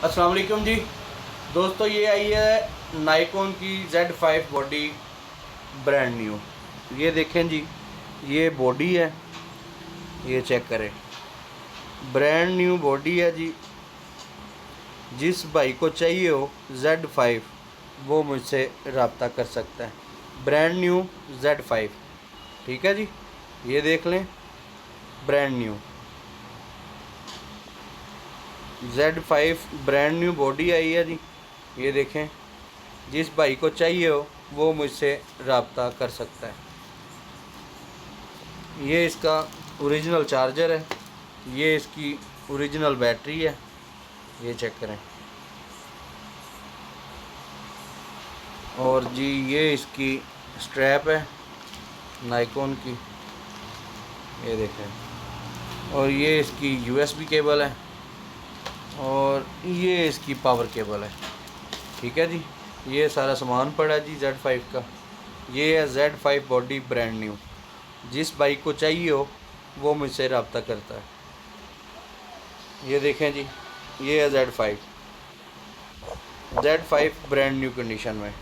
अस्सलाम वालेकुम जी दोस्तों, ये आई है नाइकॉन की Z5 बॉडी ब्रांड न्यू। ये देखें जी, ये बॉडी है, ये चेक करें, ब्रांड न्यू बॉडी है जी। जिस भाई को चाहिए हो Z5 वो मुझसे रब्ता कर सकता है। ब्रांड न्यू Z5, ठीक है जी। ये देख लें, brand new Z5 brand new body आई है जी। ये देखें, जिस भाई को चाहिए हो वो मुझसे रब्ता कर सकता है। ये इसका ओरिजिनल चार्जर है, ये इसकी ओरिजिनल बैटरी है, ये चेक करें। और जी ये इसकी स्ट्रैप है नाइकॉन की, ये देखें। और ये इसकी USB केबल है और ये इसकी पावर केबल है, ठीक है जी। ये सारा सामान पड़ा है जी Z5 का। ये है Z5 बॉडी ब्रांड न्यू। जिस बाइक को चाहिए हो वो मुझसे रब्ता करता है। ये देखें जी, ये है Z5 ब्रांड न्यू कंडीशन में।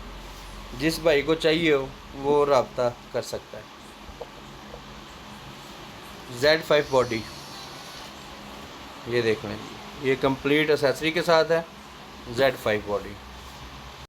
जिस भाई को चाहिए हो वो रब्ता कर सकता है। Z5 बॉडी, ये देख लें, ये कंप्लीट एसेसरी के साथ है। Z5 body.